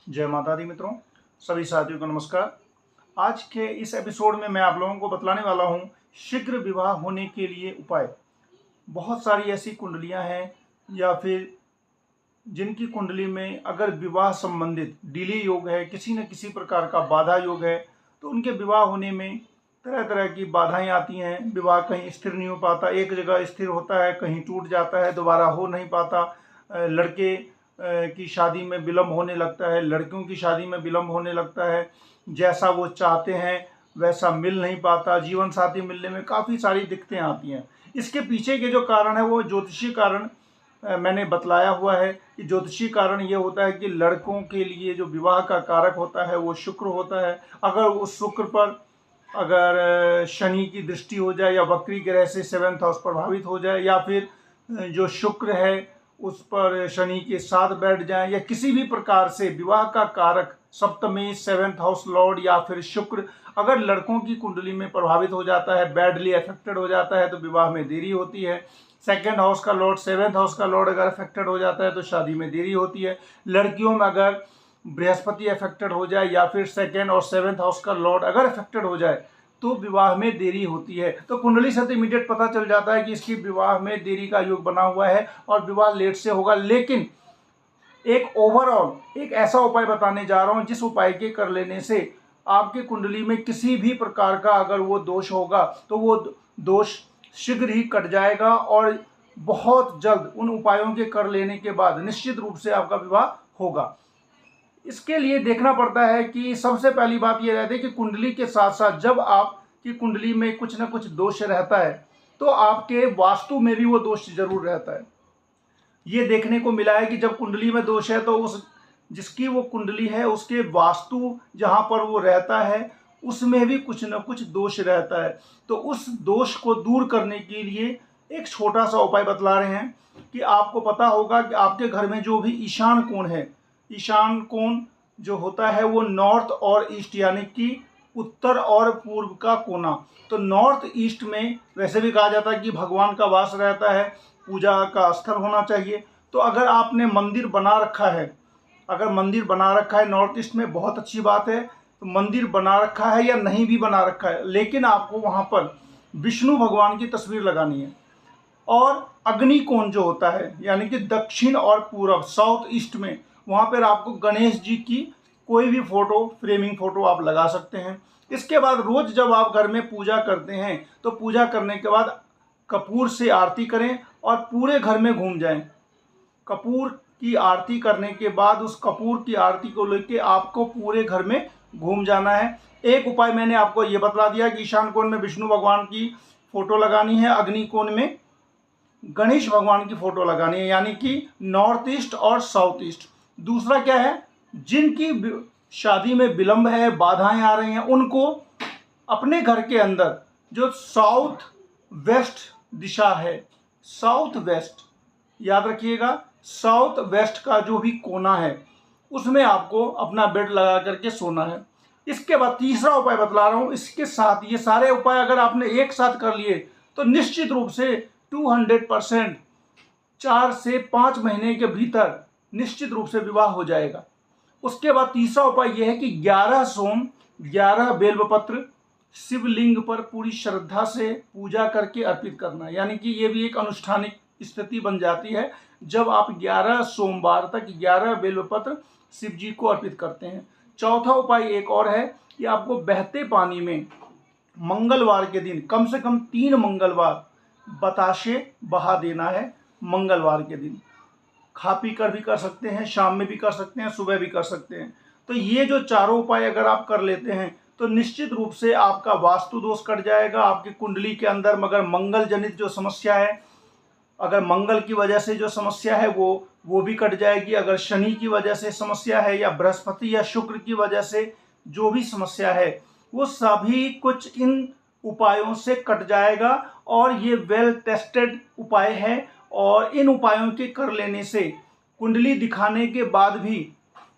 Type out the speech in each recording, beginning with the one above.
जय माता दी मित्रों, सभी साथियों को नमस्कार। आज के इस एपिसोड में मैं आप लोगों को बतलाने वाला हूँ शीघ्र विवाह होने के लिए उपाय। बहुत सारी ऐसी कुंडलियाँ हैं या फिर जिनकी कुंडली में अगर विवाह संबंधित डिले योग है, किसी न किसी प्रकार का बाधा योग है, तो उनके विवाह होने में तरह तरह की बाधाएं आती हैं। विवाह कहीं स्थिर नहीं हो पाता, एक जगह स्थिर होता है, कहीं टूट जाता है, दोबारा हो नहीं पाता। लड़के की शादी में विलम्ब होने लगता है, लड़कियों की शादी में विलम्ब होने लगता है, जैसा वो चाहते हैं वैसा मिल नहीं पाता, जीवन साथी मिलने में काफ़ी सारी दिक्कतें आती हैं। इसके पीछे के जो कारण है वो ज्योतिषीय कारण मैंने बतलाया हुआ है कि ज्योतिषीय कारण ये होता है कि लड़कों के लिए जो विवाह का कारक होता है वो शुक्र होता है। अगर उस शुक्र पर अगर शनि की दृष्टि हो जाए या वक्री ग्रह से 7th हाउस प्रभावित हो जाए, या फिर जो शुक्र है उस पर शनि के साथ बैठ जाए, या किसी भी प्रकार से विवाह का कारक सप्तमी 7th हाउस लॉर्ड या फिर शुक्र अगर लड़कों की कुंडली में प्रभावित हो जाता है, बैडली अफेक्टेड हो जाता है, तो विवाह में देरी होती है। 2nd हाउस का लॉर्ड 7th हाउस का लॉर्ड अगर अफेक्टेड हो जाता है तो शादी में देरी होती है। लड़कियों में अगर बृहस्पति अफेक्टेड हो जाए या फिर 2nd और 7th हाउस का लॉर्ड अगर अफेक्टेड हो जाए तो विवाह में देरी होती है। तो कुंडली से तो इमीडिएट पता चल जाता है कि इसकी विवाह में देरी का योग बना हुआ है और विवाह लेट से होगा। लेकिन एक ओवरऑल एक ऐसा उपाय बताने जा रहा हूं जिस उपाय के कर लेने से आपके कुंडली में किसी भी प्रकार का अगर वो दोष होगा तो वो दोष शीघ्र ही कट जाएगा और बहुत जल्द उन उपायों के कर लेने के बाद निश्चित रूप से आपका विवाह होगा। इसके लिए देखना पड़ता है कि सबसे पहली बात यह रहती है कि कुंडली के साथ साथ जब आपकी कुंडली में कुछ ना कुछ दोष रहता है तो आपके वास्तु में भी वो दोष जरूर रहता है। ये देखने को मिला है कि जब कुंडली में दोष है तो उस जिसकी वो कुंडली है उसके वास्तु जहाँ पर वो रहता है उसमें भी कुछ न कुछ दोष रहता है। तो उस दोष को दूर करने के लिए एक छोटा सा उपाय बतला रहे हैं कि आपको पता होगा कि आपके घर में जो भी ईशान कोण है, ईशान कोण जो होता है वो नॉर्थ और ईस्ट यानी कि उत्तर और पूर्व का कोना। तो नॉर्थ ईस्ट में वैसे भी कहा जाता है कि भगवान का वास रहता है, पूजा का स्थल होना चाहिए। तो अगर आपने मंदिर बना रखा है, अगर मंदिर बना रखा है नॉर्थ ईस्ट में बहुत अच्छी बात है। तो मंदिर बना रखा है या नहीं भी बना रखा है, लेकिन आपको वहाँ पर विष्णु भगवान की तस्वीर लगानी है। और अग्नि कोण जो होता है यानी कि दक्षिण और पूर्व साउथ ईस्ट में वहाँ पर आपको गणेश जी की कोई भी फोटो, फ्रेमिंग फोटो आप लगा सकते हैं। इसके बाद रोज जब आप घर में पूजा करते हैं तो पूजा करने के बाद कपूर से आरती करें और पूरे घर में घूम जाएं। कपूर की आरती करने के बाद उस कपूर की आरती को लेके आपको पूरे घर में घूम जाना है। एक उपाय मैंने आपको ये बतला दिया कि ईशान कोण में विष्णु भगवान की फोटो लगानी है, अग्नि कोण में गणेश भगवान की फोटो लगानी है यानी कि नॉर्थ ईस्ट और साउथ ईस्ट। दूसरा क्या है, जिनकी शादी में विलंब है, बाधाएं आ रही हैं, उनको अपने घर के अंदर जो साउथ वेस्ट दिशा है, साउथ वेस्ट याद रखिएगा, साउथ वेस्ट का जो भी कोना है उसमें आपको अपना बेड लगा करके सोना है। इसके बाद तीसरा उपाय बतला रहा हूँ, इसके साथ ये सारे उपाय अगर आपने एक साथ कर लिए तो निश्चित रूप से 200% 4 से 5 महीने के भीतर निश्चित रूप से विवाह हो जाएगा। उसके बाद तीसरा उपाय यह है कि 11 सोम 11 बेलपत्र शिवलिंग पर पूरी श्रद्धा से पूजा करके अर्पित करना, यानी कि ये भी एक अनुष्ठानिक स्थिति बन जाती है जब आप 11 सोमवार तक 11 बेलपत्र शिव जी को अर्पित करते हैं। चौथा उपाय एक और है कि आपको बहते पानी में मंगलवार के दिन कम से कम 3 मंगलवार बताशे बहा देना है। मंगलवार के दिन खा पी कर भी कर सकते हैं, शाम में भी कर सकते हैं, सुबह भी कर सकते हैं। तो ये जो चारों उपाय अगर आप कर लेते हैं तो निश्चित रूप से आपका वास्तु दोष कट जाएगा। आपकी कुंडली के अंदर मगर मंगल जनित जो समस्या है, अगर मंगल की वजह से जो समस्या है वो भी कट जाएगी। अगर शनि की वजह से समस्या है या बृहस्पति या शुक्र की वजह से जो भी समस्या है वो सभी कुछ इन उपायों से कट जाएगा। और ये वेल टेस्टेड उपाय है और इन उपायों के कर लेने से कुंडली दिखाने के बाद भी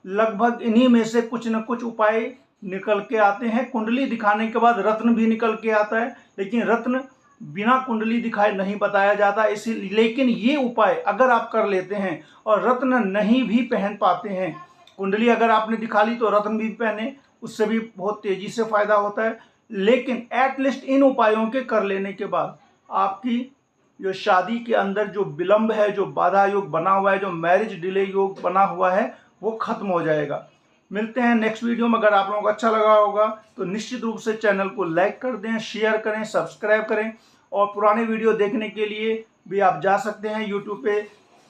लगभग इन्हीं में से कुछ न कुछ उपाय निकल के आते हैं। कुंडली दिखाने के बाद रत्न भी निकल के आता है, लेकिन रत्न बिना कुंडली दिखाए नहीं बताया जाता इसीलिए। लेकिन ये उपाय अगर आप कर लेते हैं और रत्न नहीं भी पहन पाते हैं कुंडली अगर आपने दिखा ली तो रत्न भी पहने, उससे भी बहुत तेजी से फायदा होता है। लेकिन एटलीस्ट इन उपायों के कर लेने के बाद आपकी जो शादी के अंदर जो विलंब है, जो बाधा योग बना हुआ है, जो मैरिज डिले योग बना हुआ है, वो खत्म हो जाएगा। मिलते हैं नेक्स्ट वीडियो में। अगर आप लोगों को अच्छा लगा होगा तो निश्चित रूप से चैनल को लाइक कर दें, शेयर करें, सब्सक्राइब करें। और पुराने वीडियो देखने के लिए भी आप जा सकते हैं यूट्यूब पे।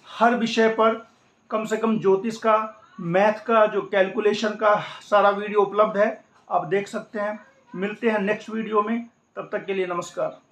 हर विषय पर कम से कम ज्योतिष का, मैथ का, जो कैलकुलेशन का सारा वीडियो उपलब्ध है, आप देख सकते हैं। मिलते हैं नेक्स्ट वीडियो में, तब तक के लिए नमस्कार।